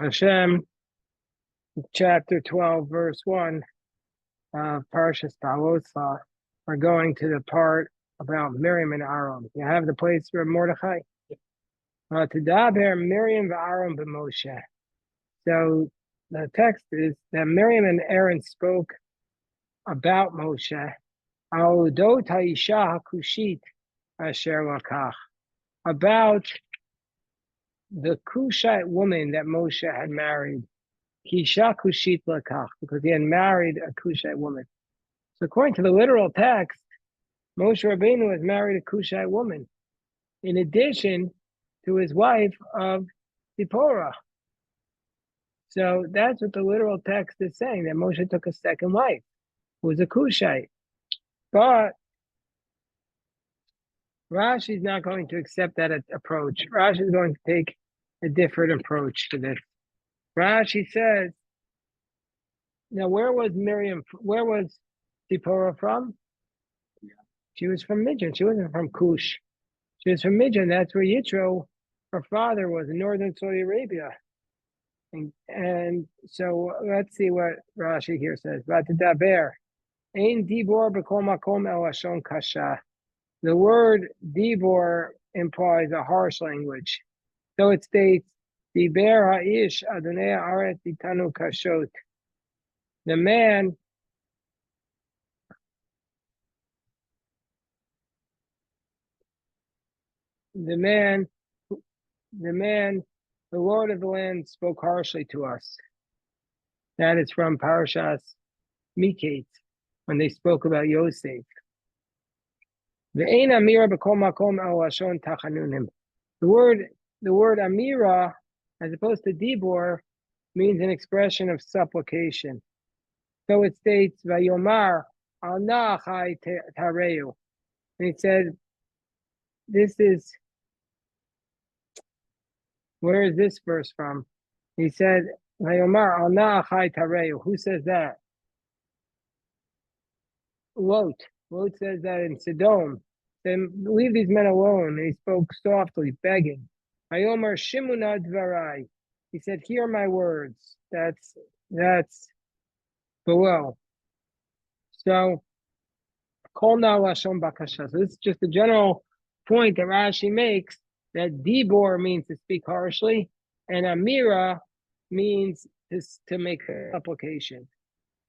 Hashem, chapter 12, verse 1 of Parshas Behaalotecha. We're going to the part about Miriam and Aaron. You have the place for Mordechai. Daber Miriam v'Aaron b'Moshe. So the text is that Miriam and Aaron spoke about Moshe. Audot ha'isha Cushite asher lakach. About the Cushite woman that Moshe had married. Kisha Cushite lakach, because he had married a Cushite woman. So according to the literal text, Moshe Rabbeinu has married a Cushite woman, in addition to his wife of Zipporah. So that's what the literal text is saying, that Moshe took a second wife, who was a Cushite. But Rashi is not going to accept that approach. Rashi is going to take a different approach to this. Rashi says, now where was Zipporah from? She was from Midian. She wasn't from Cush. She was from Midian. That's where Yitro, her father, was in northern Saudi Arabia. And so let's see what Rashi here says. V'atadaber, ein dibor b'kol makom el lashon kasha. The word dibor implies a harsh language. So it states, diber ha'ish adonai haaretz itanu kashot. The man the Lord of the land spoke harshly to us. That is from Parashas Miketz, when they spoke about Yosef. The word amira, as opposed to dibor, means an expression of supplication. So it states, Vayomar al na'achai tareu. And it said, this is, where is this verse from? He said, Vayomar al na'achai tareu. Who says that? Lot says that in Sodom. Then leave these men alone. And he spoke softly, begging. Vayomar shimuna dvarai. He said, hear my words. That's below. So, kol na lashon bakasha. So this is just a general point that Rashi makes, that dibor means to speak harshly, and amira means to make a supplication.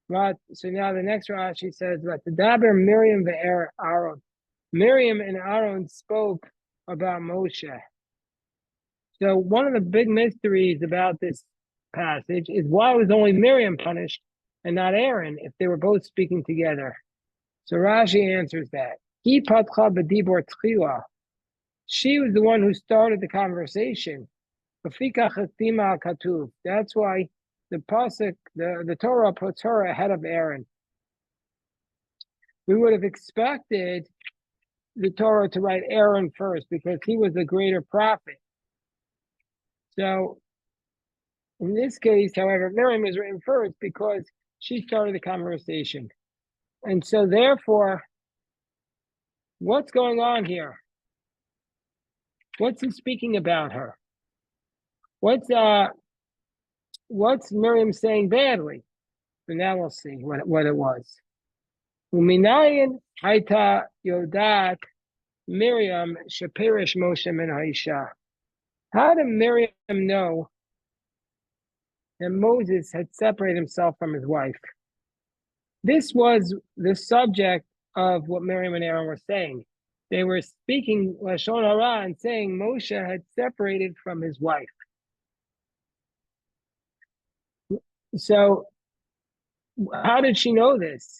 Right. So now the next Rashi says, "But the daber Miriam ve'Aaron." Miriam and Aaron spoke about Moshe. So one of the big mysteries about this passage is why was only Miriam punished and not Aaron if they were both speaking together? So Rashi answers that. He patcha b'dibor tchila. She was the one who started the conversation. That's why the pasuk, the Torah puts her ahead of Aaron. We would have expected the Torah to write Aaron first because he was the greater prophet. So in this case, however, Miriam is written first because she started the conversation. And so therefore, what's going on here? What's he speaking about her? What's Miriam saying badly? So now we'll see what it was. Uminayin haita yodat Miriam shapirish Moshe min haisha. How did Miriam know that Moses had separated himself from his wife? This was the subject of what Miriam and Aaron were saying. They were speaking lashon hara and saying Moshe had separated from his wife. So, how did she know this?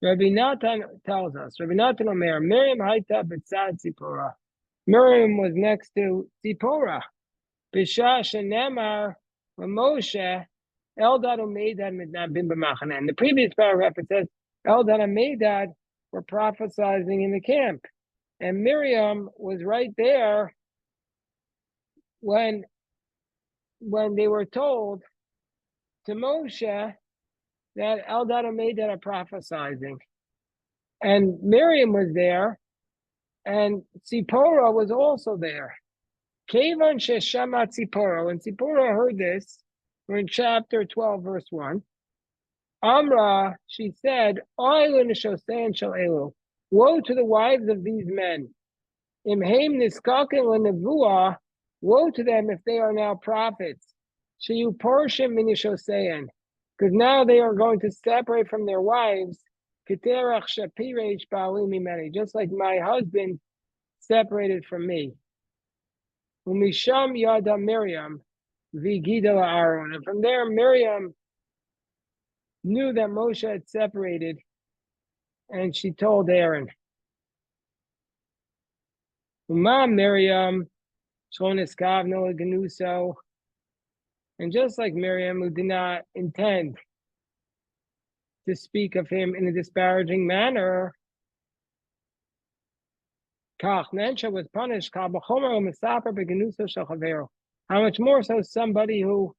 Rabbi Natan tells us. Rabbi Natan Omer, Miriam haita b'tzad Zipporah. Miriam was next to Zipporah. Bisha shenemar Moshe Eldad u'Meidad midnabim b'machane. In the previous paragraph, it says Eldad and Meidad were prophesizing in the camp, and Miriam was right there when they were told to Moshe that Eldad and Meidad are prophesying, and Miriam was there, and Zipporah was also there. Kevan sheshama Tzipora. When Tzipora heard this, we're in chapter 12, verse 1. Amra, she said, woe to the wives of these men. Imheim niskakin lenevuah, woe to them if they are now prophets. Sheyu porshim minishosein, because now they are going to separate from their wives. Kiterach shapirech ba'alim mimeni, just like my husband separated from me. Umisham yada Miriam v'gida Aaron, and from there Miriam knew that Moshe had separated, and she told Aaron. Uma Miriam, Shoniskavno Ganuso, and just like Miriam, who did not intend to speak of him in a disparaging manner, Kach Nensha was punished. How much more so somebody who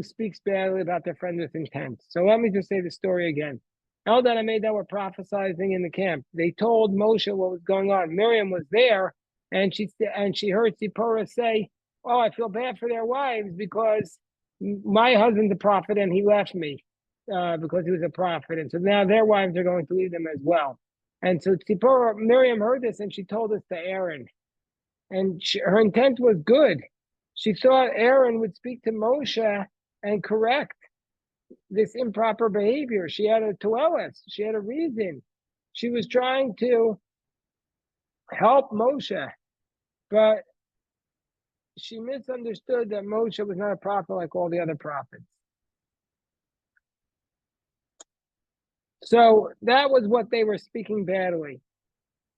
speaks badly about their friend with intent. So let me just say the story again. Eldad and Medad were prophesying in the camp. They told Moshe what was going on. Miriam was there, and she heard Tzipporah say, "Oh, I feel bad for their wives because my husband's a prophet and he left me because he was a prophet, and so now their wives are going to leave them as well." And so Miriam heard this, and she told this to Aaron, and her intent was good. She thought Aaron would speak to Moshe and correct this improper behavior. She had a toelis. She had a reason. She was trying to help Moshe, but she misunderstood that Moshe was not a prophet like all the other prophets. So that was what they were speaking badly.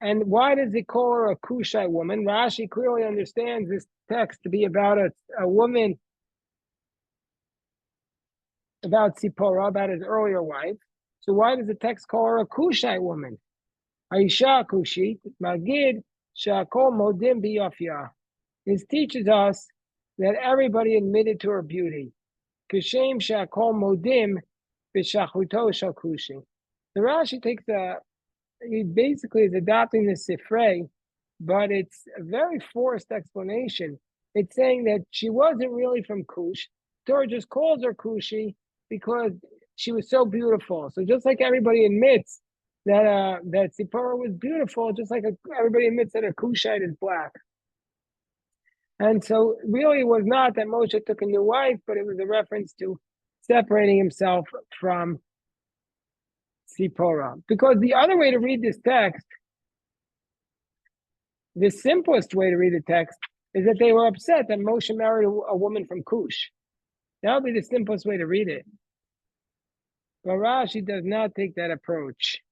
And why does he call her a Cushite woman? Rashi clearly understands this text to be about a woman, about Tzipporah, about his earlier wife. So why does the text call her a Cushite woman? Aisha Cushite, Magid, Shakol Modim Biyafia. This teaches us that everybody admitted to her beauty. Kishem Shakol Modim Bishachuto Shakushi. The Rashi takes he basically is adopting the Sifrei, but it's a very forced explanation. It's saying that she wasn't really from Cush. Torah just calls her Cushi because she was so beautiful. So just like everybody admits that Tzipporah was beautiful, just like everybody admits that a Cushite is black. And so really it was not that Moshe took a new wife, but it was a reference to separating himself from Tzipporah. Because the other way to read this text, the simplest way to read the text, is that they were upset that Moshe married a woman from Cush. That would be the simplest way to read it. But Rashi does not take that approach.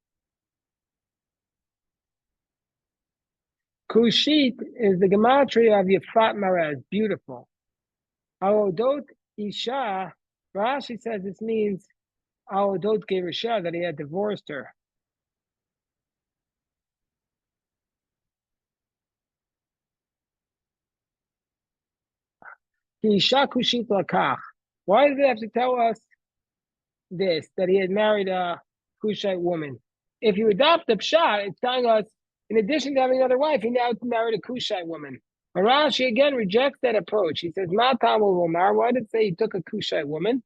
Cushite is the gematria of Yefat Marez, beautiful. Alodot Isha, Rashi says this means Alodot Gerusha, that he had divorced her. Isha Cushite Lakach. Why does it have to tell us this, that he had married a Cushite woman? If you adopt the Pshat, it's telling us, in addition to having another wife, he now married a Cushite woman. But Rashi again rejects that approach. He says, Matam Omar, why did it say he took a Cushite woman?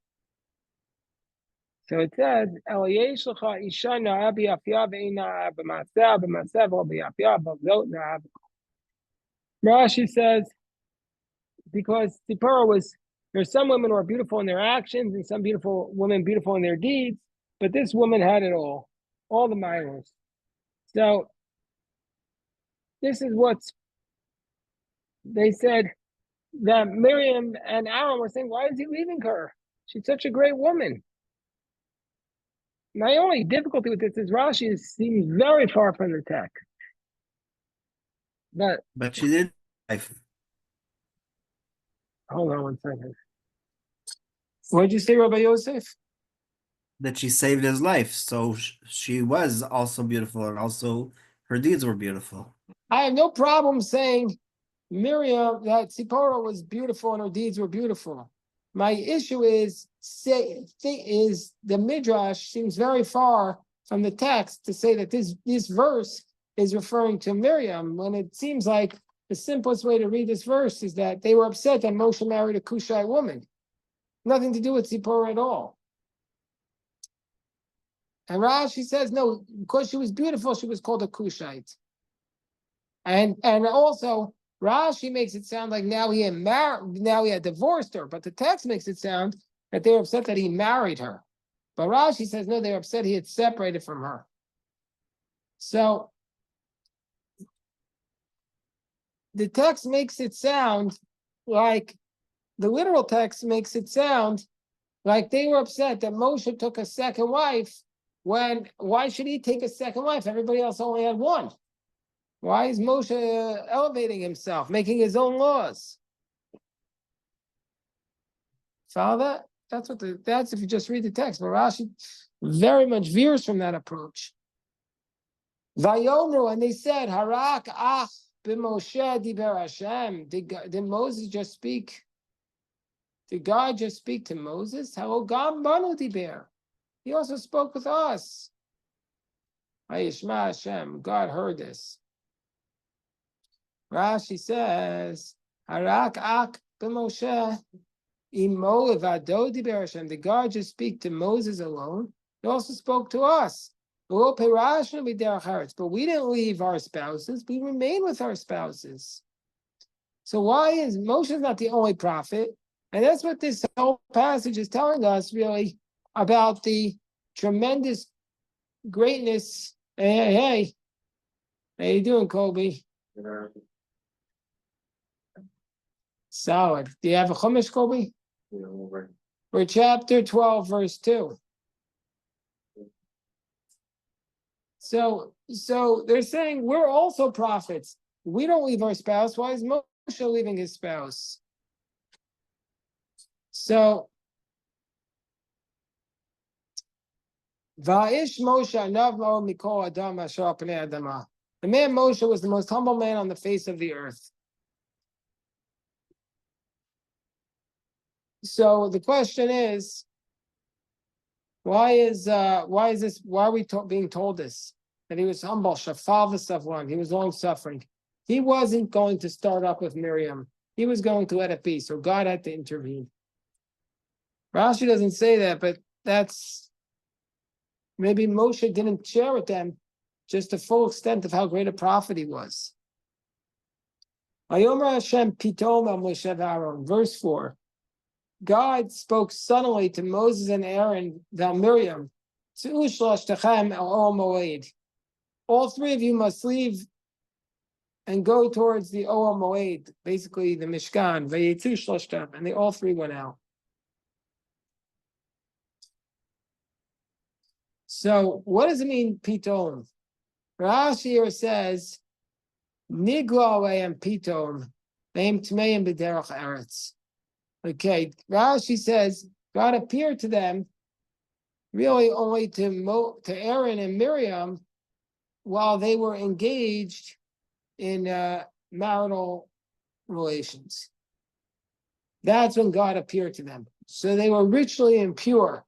So it says, Rashi says, because Tzipporah there's some women who are beautiful in their actions and some beautiful women beautiful in their deeds, but this woman had it all the miles. So this is what they said, that Miriam and Aaron were saying, why is he leaving her? She's such a great woman. My only difficulty with this is Rashi seems very far from the text. But she did. Hold on one second. What did you say, Rabbi Yosef? That she saved his life, so she was also beautiful, and also her deeds were beautiful. I have no problem saying Miriam, that Tzipporah was beautiful and her deeds were beautiful. My issue is the Midrash seems very far from the text to say that this verse is referring to Miriam, when it seems like the simplest way to read this verse is that they were upset that Moshe married a Cushite woman. Nothing to do with Zipporah at all. And Rashi says, no, because she was beautiful, she was called a Cushite. And also, Rashi makes it sound like now he had divorced her, but the text makes it sound that they were upset that he married her. But Rashi says, no, they were upset he had separated from her. So the text makes it sound like, the literal text makes it sound like they were upset that Moshe took a second wife. Why should he take a second wife? Everybody else only had one. Why is Moshe elevating himself, making his own laws? Follow that? That's if you just read the text. But Rashi very much veers from that approach. Vayomru, and they said, Harak ach b'Moshe diber Hashem. Did Moses just speak? Did God just speak to Moses? How gam banu diber. He also spoke with us. Hayishma Hashem. God heard this. Rashi says, Harak ak b'Moshe imo levado diber Hashem. Did God just speak to Moses alone? He also spoke to us. But we didn't leave our spouses. We remain with our spouses. So why is Moshe not the only prophet? And that's what this whole passage is telling us, really, about the tremendous greatness. Hey. How you doing, Colby? Solid. Do you have a chumash, Colby? We're chapter 12, verse 2. So they're saying we're also prophets. We don't leave our spouse. Why is Moshe leaving his spouse? So Va'ish Moshe anav mikol adam asher al pnei adama. The man Moshe was the most humble man on the face of the earth. So the question is, why are we being told this? That he was humble, shafal v'savlan, he was long suffering. He wasn't going to start up with Miriam. He was going to let it be, so God had to intervene. Rashi doesn't say that, but that's maybe Moshe didn't share with them just the full extent of how great a prophet he was. Vayomer Hashem pitom al Moshe v'Aaron, verse 4. God spoke suddenly to Moses and Aaron, thou Miriam, all three of you must leave and go towards the Ohel Moed, basically the Mishkan, and they all three went out. So what does it mean, pitom? Rashi here says, Nigla and pitom, ve'im tmeim b'derech eretz. Okay, Rashi says God appeared to them really only to Aaron and Miriam while they were engaged in marital relations. That's when God appeared to them. So they were ritually impure.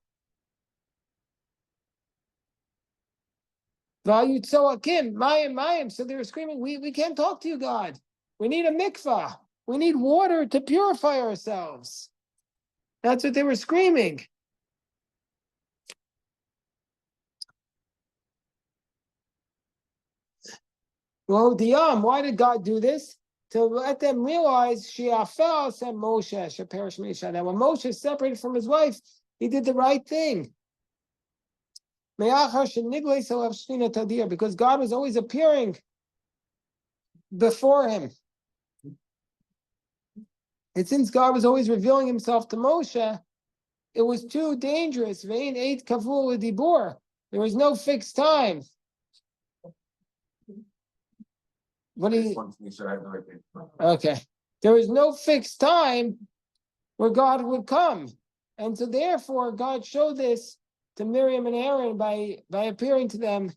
So they were screaming, we can't talk to you, God. We need a mikvah. We need water to purify ourselves. That's what they were screaming. Well, why did God do this? To let them realize Shiafel said Moshe, Shaperish Mesha, that when Moshe separated from his wife, he did the right thing. Because God was always appearing before him. And since God was always revealing himself to Moshe, it was too dangerous. There was no fixed time. Okay. There was no fixed time where God would come. And so therefore, God showed this to Miriam and Aaron by appearing to them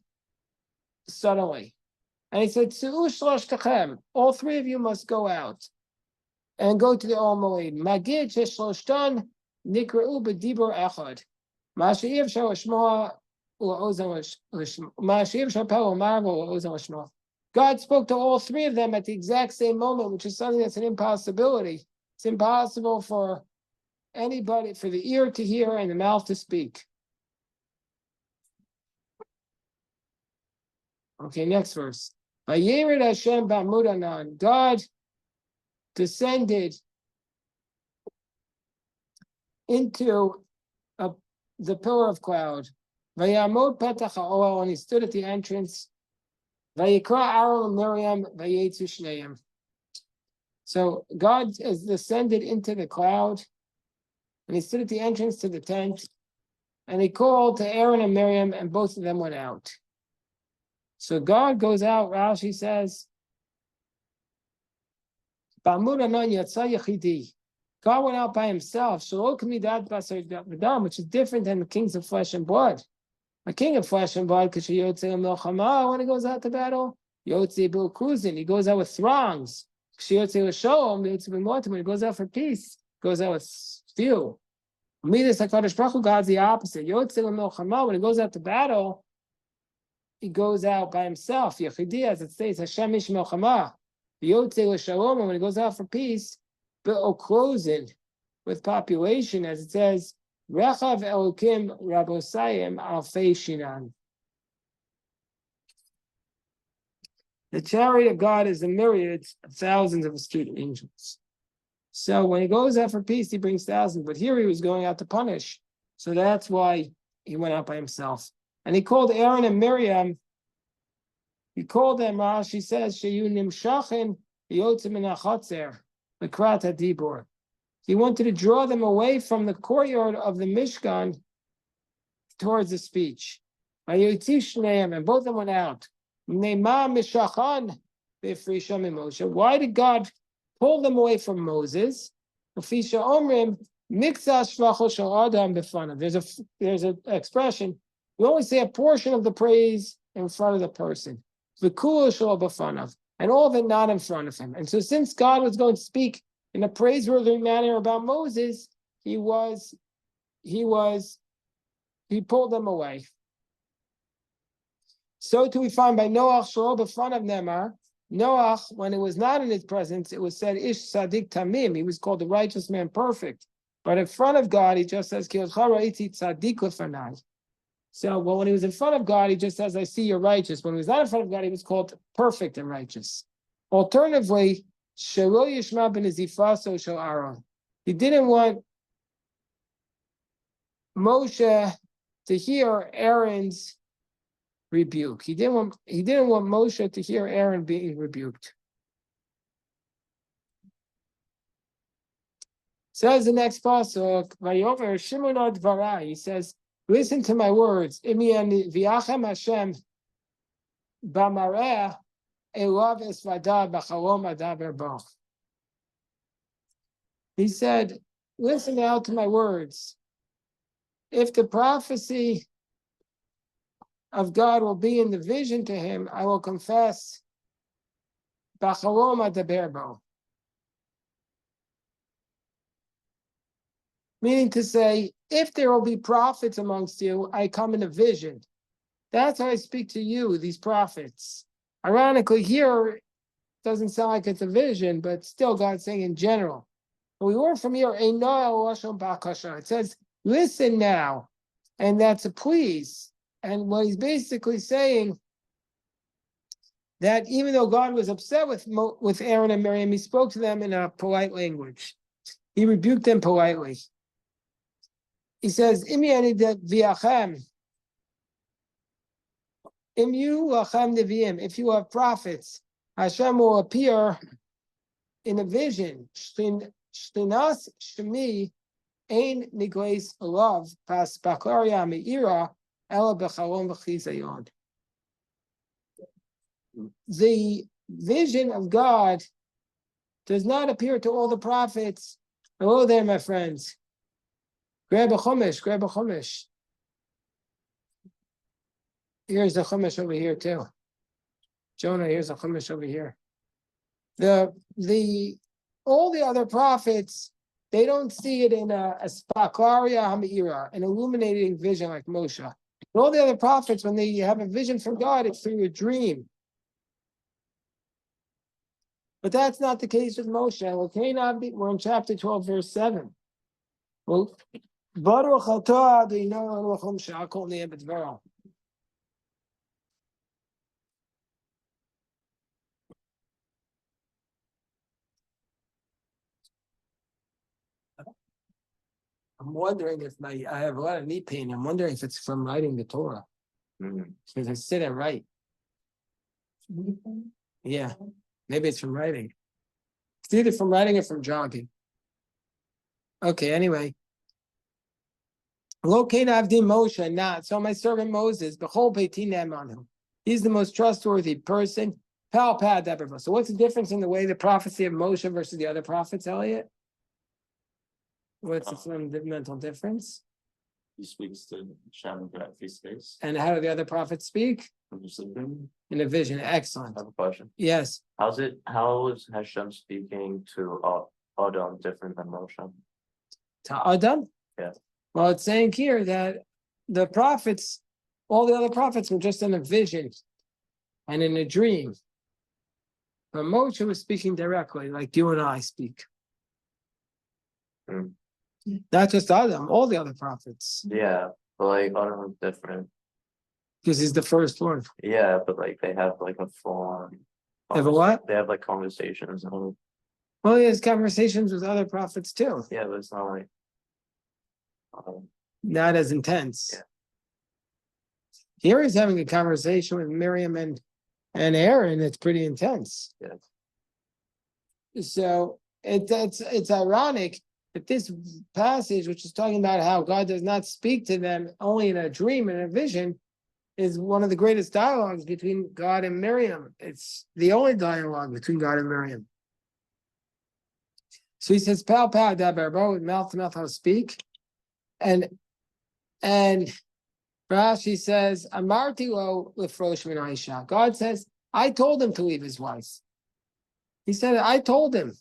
suddenly. And he said, all three of you must go out and go to the Ohel Moed. Magid sheshloshtan nikra'u b'dibur echad. Ma'ashiv shal shmoa u'ozan l'shmoa. Ma'ashiv shal pel u'mar u'ozan l'shmoa. God spoke to all three of them at the exact same moment, which is something that's an impossibility. It's impossible for anybody, for the ear to hear and the mouth to speak. Okay, next verse. Vayered Hashem b'amud anan. God descended into the pillar of cloud. Vayamod petach ha'oel, and he stood at the entrance. Vayikra Aaron and Miriam vayetzu shneim. So God has descended into the cloud, and he stood at the entrance to the tent, and he called to Aaron and Miriam, and both of them went out. So God goes out, Rashi says, Ba'amud anan yatsa yachidi. God went out by himself, which is different than the kings of flesh and blood. A king of flesh and blood, when he goes out to battle, he goes out with throngs. When he goes out for peace, he goes out with few. God's the opposite. When he goes out to battle, he goes out by himself. Yechidi, as it states, Hashem ish melchama. When he goes out for peace, closing with population, as it says, Rechav Elokim Rabosayim Alfei Shinan. The chariot of God is the myriads of thousands of astute angels. So when he goes out for peace, he brings thousands. But here he was going out to punish. So that's why he went out by himself. And he called Aaron and Miriam. He called them, Rashi says, Sheyu Nimshachin Yotzim Min HaChatzer, Lekrat HaDibur. He wanted to draw them away from the courtyard of the Mishkan towards the speech. And both of them went out. Why did God pull them away from Moses? There's an expression. We only say a portion of the praise in front of the person. And all of it not in front of him. And so since God was going to speak in a praiseworthy manner about Moses, he pulled them away. So too we find by Noach Shoro b'fanav Nemar. Noach, when it was not in his presence, it was said Ish Sadik Tamim. He was called the righteous man, perfect. But in front of God, he just says Ki Iti Tzadik Lefanai. So when he was in front of God, he just says, I see you're righteous. When he was not in front of God, he was called perfect and righteous. Alternatively, Shelo Yishma ben Zifaso Shel Aaron. He didn't want Moshe to hear Aaron's rebuke. He didn't want Moshe to hear Aaron being rebuked. Says the next pasuk, Vayomer Shimon Dvarai. He says, listen to my words. Imian viachem Hashem b'mareh elav esvada b'chalom adaber bo. He said, listen now to my words. If the prophecy of God will be in the vision to him, I will confess b'chalom adaber bo. Meaning to say, if there will be prophets amongst you, I come in a vision. That's how I speak to you, these prophets. Ironically, here, it doesn't sound like it's a vision, but still God's saying in general. But we learn from here, it says, listen now. And that's a please. And what he's basically saying, that even though God was upset with Aaron and Miriam, he spoke to them in a polite language. He rebuked them politely. He says, if you have prophets, Hashem will appear in a vision. Shlinas shemi ein nigleis alav pas baklaria meira ela bechalom v'chizayon. The vision of God does not appear to all the prophets. Hello there, my friends. Grab a chumash. Here's the chumash over here too. Jonah, here's a chumash over here. All the other prophets, they don't see it in a spaklaria hamira, an illuminating vision like Moshe. But all the other prophets, when they have a vision from God, it's through a dream. But that's not the case with Moshe. We're in chapter 12, verse 7. Well, Baruch atah Adonai Eloheinu she'akol niyeh b'dvaro. I'm wondering if I have a lot of knee pain. I'm wondering if it's from writing the Torah. Because I sit and write. Yeah, maybe it's from writing. It's either from writing or from jogging. Okay, anyway. Locate Avdi Moshe, not. So my servant Moses, Bechol Beitin Emanu. He's the most trustworthy person. Pal Pad Deborah. So what's the difference in the way the prophecy of Moshe versus the other prophets, Elliot? What's the fundamental difference? He speaks to Shem at feast days. And how do the other prophets speak? In a vision. Excellent. I have a question. Yes. How is Hashem speaking to Adam different than Moshe? To Adam? Yeah. Well, it's saying here that the prophets, all the other prophets were just in a vision and in a dream. But Moshe was speaking directly, like you and I speak. Not just Adam, all the other prophets. Yeah, but like Adam is different. Because he's the first one. Yeah, but like they have like a full on. Have a what? They have like conversations. Well, he has conversations with other prophets too. Yeah, but it's not like. Not as intense. Yeah. Here he's having a conversation with Miriam and Aaron. It's pretty intense. Yeah. So it's ironic that this passage, which is talking about how God does not speak to them only in a dream and a vision, is one of the greatest dialogues between God and Miriam. It's the only dialogue between God and Miriam. So he says, "Pal pal daberbo," with mouth to mouth, I'll speak. And Rashi says, "Amarti lo lefrosh min Aisha." God says, "I told him to leave his wife." He said, "I told him."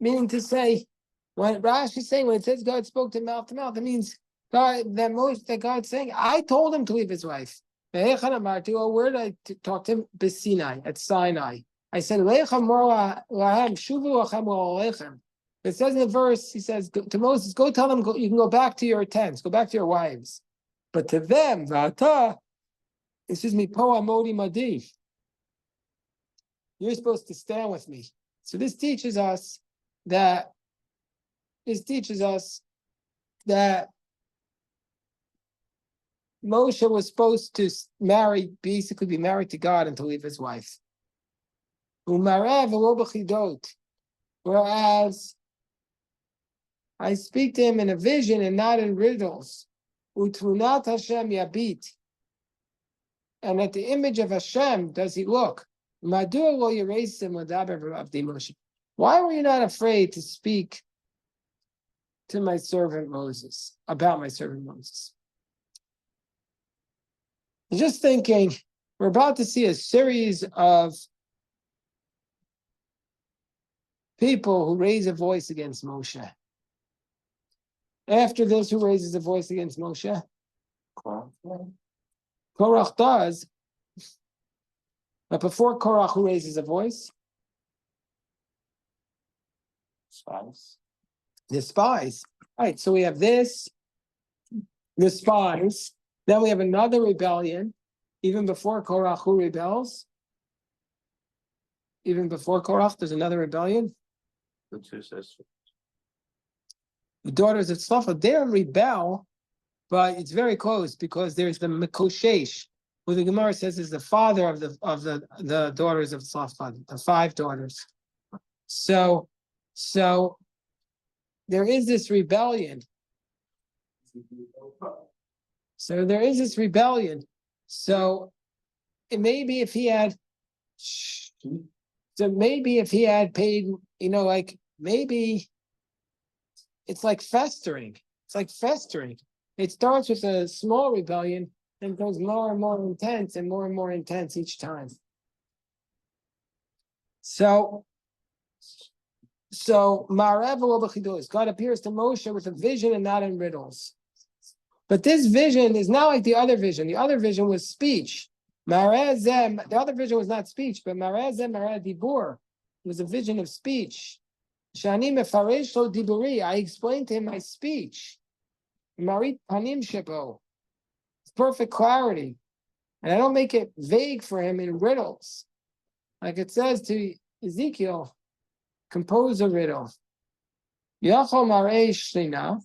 Meaning to say, when Rashi's saying, when it says God spoke to mouth, it means that God's saying, I told him to leave his wife. Where did I talk to him? Besinai, at Sinai. I said, it says in the verse, he says to Moses, go tell them, you can go back to your tents, go back to your wives. But to them, excuse me, po amodi madi. You're supposed to stand with me. So this teaches us that Moshe was supposed to basically be married to God and to leave his wife. Whereas I speak to him in a vision and not in riddles. Utmunat Hashem yabit. And at the image of Hashem does he look. Why were you not afraid to speak to my servant Moses, about my servant Moses? Just thinking, we're about to see a series of people who raise a voice against Moshe. After this, who raises a voice against Moshe? Korach does. But before Korach, who raises a voice? Spies. The spies. All right, so we have this, the spies. Then we have another rebellion. Even before Korach, who rebels? Even before Korach, there's another rebellion. The two sisters. The daughters of Tzlafah, they don't rebel, but it's very close because there's the Mekoshesh, who the Gemara says is the father of the daughters of Tzlafah, the 5 daughters. So there is this rebellion. So maybe if he had paid, maybe it's like festering. It starts with a small rebellion and goes more and more intense each time. So God appears to Moshe with a vision and not in riddles. But this vision is not like the other vision. The other vision was speech. The other vision was not speech, but Dibur was a vision of speech. Shani mefaresh lo diburi. I explained to him my speech. Marit panim shebo. It's perfect clarity. And I don't make it vague for him in riddles. Like it says to Ezekiel, compose a riddle. Yachol marei shlina.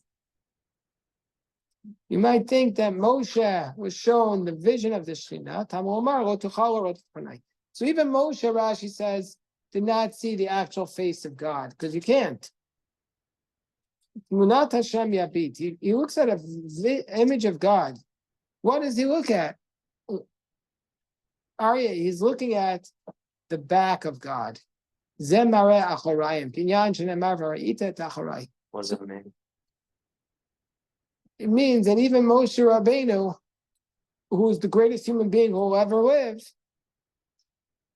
You might think that Moshe was shown the vision of the Shekhinah. So even Moshe, Rashi says, did not see the actual face of God, because you can't. He looks at an image of God. What does he look at? Arya, he's looking at the back of God. What does it mean? It means that even Moshe Rabbeinu, who is the greatest human being who will ever live,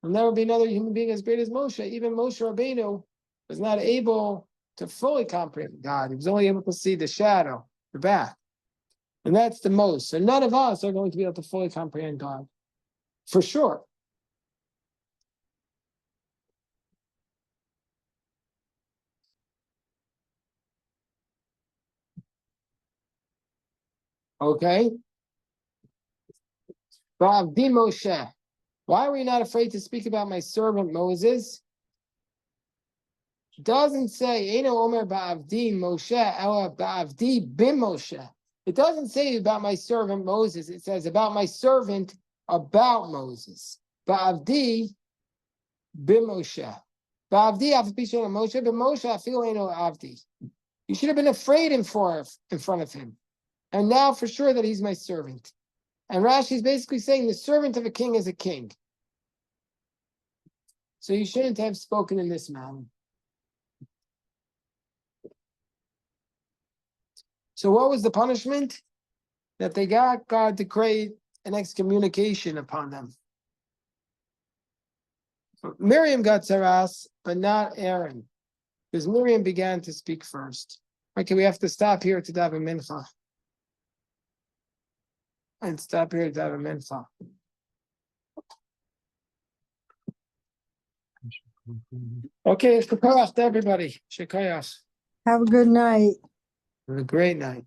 there'll never be another human being as great as Moshe. Even Moshe Rabbeinu was not able to fully comprehend God. He was only able to see the shadow, the back. And that's the most. So none of us are going to be able to fully comprehend God. For sure. Okay? Ba'avdi Moshe. Why were you not afraid to speak about my servant Moses? Doesn't say Eino Omer Ba'avdi Moshe, Ela Ba'avdi Bim Moshe. It doesn't say about my servant Moses. It says about my servant about Moses. Ba'avdi Bim Moshe. Ba'avdi Afpisha Moshe, but Moshe Afil Eino Avdi. You should have been afraid in front of him. And now for sure that he's my servant. And Rashi is basically saying the servant of a king is a king. So you shouldn't have spoken in this manner. So what was the punishment? That they got God to create an excommunication upon them. Miriam got saras, but not Aaron. Because Miriam began to speak first. Okay, we have to stop here to daven mincha. And stop here to daven mincha. Okay, shekayach to everybody. Shekayach. Have a good night. Have a great night.